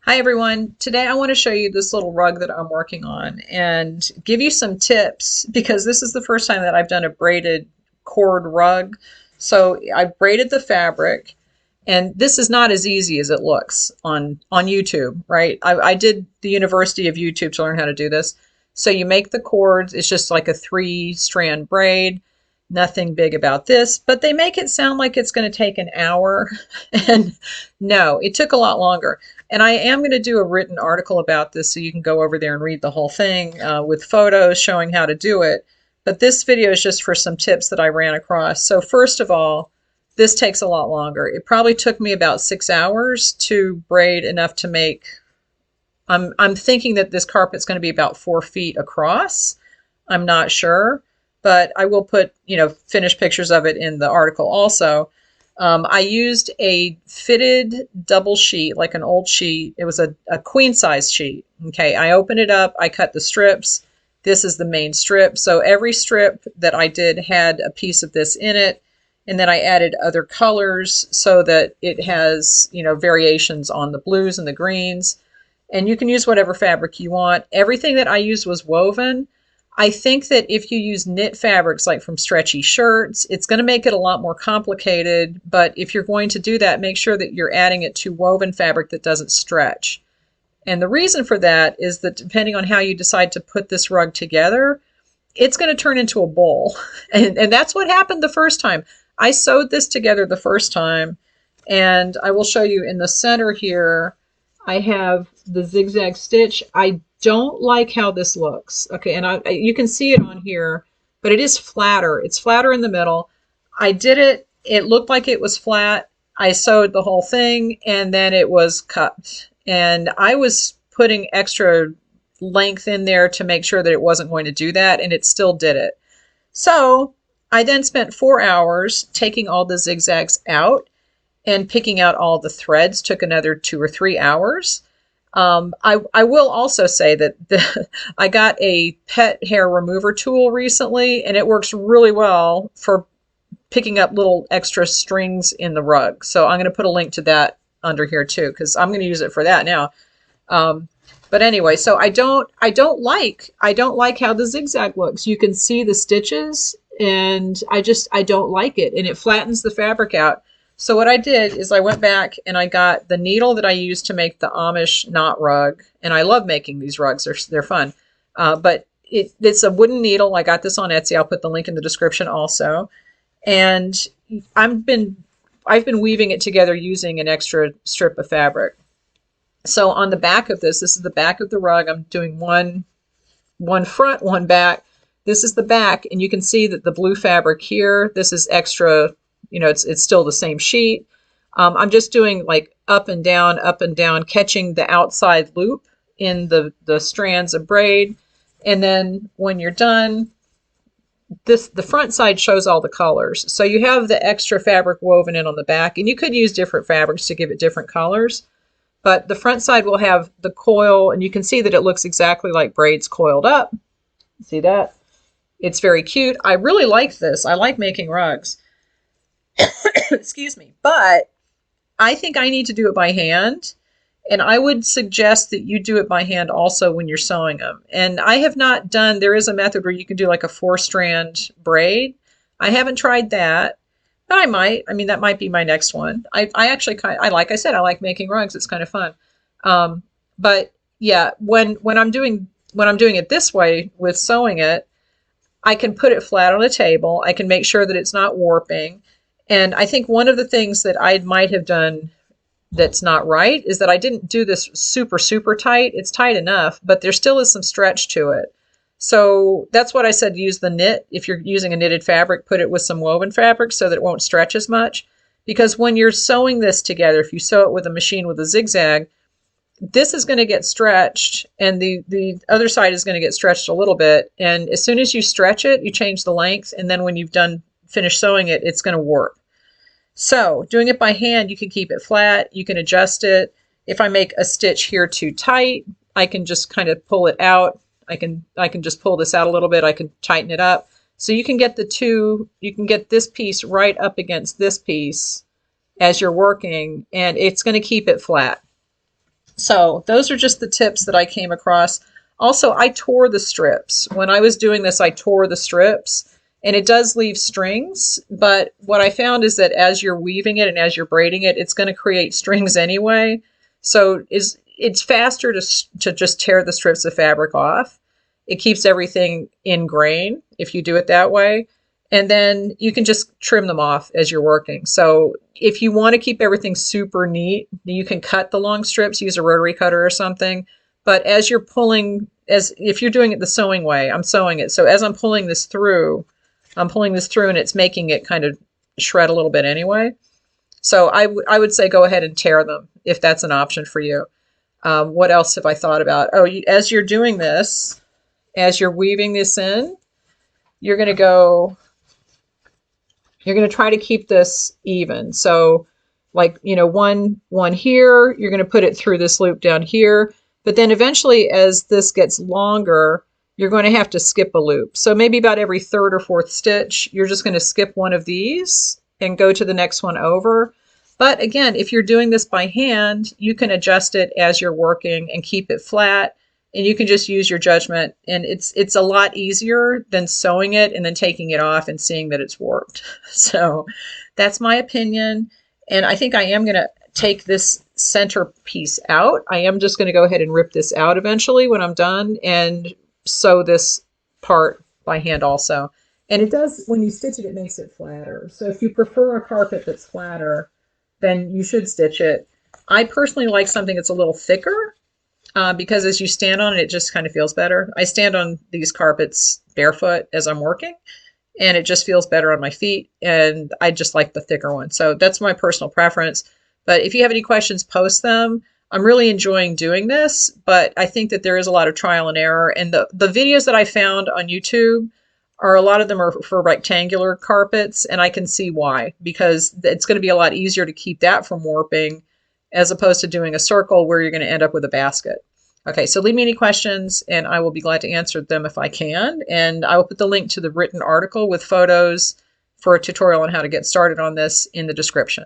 Hi everyone. Today I want to show you this little rug that I'm working on and give you some tips because this is the first time that I've done a braided cord rug. So I braided the fabric, and this is not as easy as it looks on YouTube, right? I did the University of YouTube to learn how to do this. So you make the cords, it's just like a 3-strand braid. Nothing big about this, but they make it sound like it's going to take an hour. And no, it took a lot longer. And I am going to do a written article about this so you can go over there and read the whole thing with photos showing how to do it. But this video is just for some tips that I ran across. So first of all, this takes a lot longer. It probably took me about 6 hours to braid enough to make, I'm thinking that this carpet's going to be about 4 feet across. I'm not sure, but I will put, finished pictures of it in the article also. I used a fitted double sheet, like an old sheet. It was a queen size sheet. Okay, I opened it up, I cut the strips. This is the main strip. So every strip that I did had a piece of this in it. And then I added other colors so that it has, variations on the blues and the greens. And you can use whatever fabric you want. Everything that I used was woven. I think that if you use knit fabrics like from stretchy shirts, it's going to make it a lot more complicated. But if you're going to do that, make sure that you're adding it to woven fabric that doesn't stretch. And the reason for that is that depending on how you decide to put this rug together, it's going to turn into a bowl. And that's what happened the first time. I sewed this together the first time, and I will show you in the center here, I have the zigzag stitch. I don't like how this looks. Okay, and you can see it on here, but it is flatter. It's flatter in the middle. I did it. It looked like it was flat. I sewed the whole thing, and then it was cut. And I was putting extra length in there to make sure that it wasn't going to do that, and it still did it. So I then spent 4 hours taking all the zigzags out, and picking out all the threads took another 2 or 3 hours. I will also say that I got a pet hair remover tool recently, and it works really well for picking up little extra strings in the rug. So I'm going to put a link to that under here too, because I'm going to use it for that now. But anyway, so I don't like how the zigzag looks. You can see the stitches, and I don't like it, and it flattens the fabric out. So what I did is I went back and I got the needle that I used to make the Amish knot rug. And I love making these rugs. They're fun. But it's a wooden needle. I got this on Etsy. I'll put the link in the description also. And I've been weaving it together using an extra strip of fabric. So on the back of this is the back of the rug. I'm doing one front, one back. This is the back, and you can see that the blue fabric here, this is extra. It's still the same sheet. I'm just doing like up and down, catching the outside loop in the strands of braid. And then when you're done, the front side shows all the colors. So you have the extra fabric woven in on the back, and you could use different fabrics to give it different colors. But the front side will have the coil, and you can see that it looks exactly like braids coiled up. See that? It's very cute. I really like this. I like making rugs. Excuse me. But I think I need to do it by hand. And I would suggest that you do it by hand also when you're sewing them. And I have not done, there is a method where you can do like a 4-strand braid. I haven't tried that, but I might. I mean, that might be my next one. I actually like I said, I like making rugs. It's kind of fun. But yeah, when I'm doing it this way with sewing it, I can put it flat on a table. I can make sure that it's not warping. And I think one of the things that I might have done that's not right is that I didn't do this super, super tight. It's tight enough, but there still is some stretch to it. So that's what I said, use the knit. If you're using a knitted fabric, put it with some woven fabric so that it won't stretch as much. Because when you're sewing this together, if you sew it with a machine with a zigzag, this is going to get stretched, and the other side is going to get stretched a little bit. And as soon as you stretch it, you change the length, and then when you've finished sewing it, it's going to warp. So doing it by hand, you can keep it flat, you can adjust it. If I make a stitch here too tight, I can just kind of pull it out. I can just pull this out a little bit. I can tighten it up. So you can get you can get this piece right up against this piece as you're working, and it's going to keep it flat. So those are just the tips that I came across. Also, I tore the strips. When I was doing this, I tore the strips, and it does leave strings. But what I found is that as you're weaving it and as you're braiding it, it's going to create strings anyway. So it's faster to just tear the strips of fabric off. It keeps everything in grain if you do it that way. And then you can just trim them off as you're working. So if you want to keep everything super neat, you can cut the long strips, use a rotary cutter or something. But as you're pulling, as if you're doing it the sewing way, I'm sewing it. So as I'm pulling this through and it's making it kind of shred a little bit anyway. So I would say go ahead and tear them if that's an option for you. What else have I thought about? Oh, as you're doing this, as you're weaving this in, you're going to try to keep this even. So like, one here, you're going to put it through this loop down here. But then eventually as this gets longer, you're going to have to skip a loop. So maybe about every third or fourth stitch, you're just going to skip one of these and go to the next one over. But again, if you're doing this by hand, you can adjust it as you're working and keep it flat. And you can just use your judgment. And it's a lot easier than sewing it and then taking it off and seeing that it's warped. So that's my opinion. And I think I am going to take this center piece out. I am just going to go ahead and rip this out eventually when I'm done and sew this part by hand also. And it does, when you stitch it, it makes it flatter. So if you prefer a carpet that's flatter, then you should stitch it. I personally like something that's a little thicker. Because as you stand on it, it just kind of feels better. I stand on these carpets barefoot as I'm working, and it just feels better on my feet, and I just like the thicker one. So that's my personal preference. But if you have any questions, post them. I'm really enjoying doing this, but I think that there is a lot of trial and error. And the videos that I found on YouTube a lot of them are for rectangular carpets, and I can see why, because it's going to be a lot easier to keep that from warping as opposed to doing a circle where you're going to end up with a basket. Okay, so leave me any questions and I will be glad to answer them if I can. And I will put the link to the written article with photos for a tutorial on how to get started on this in the description.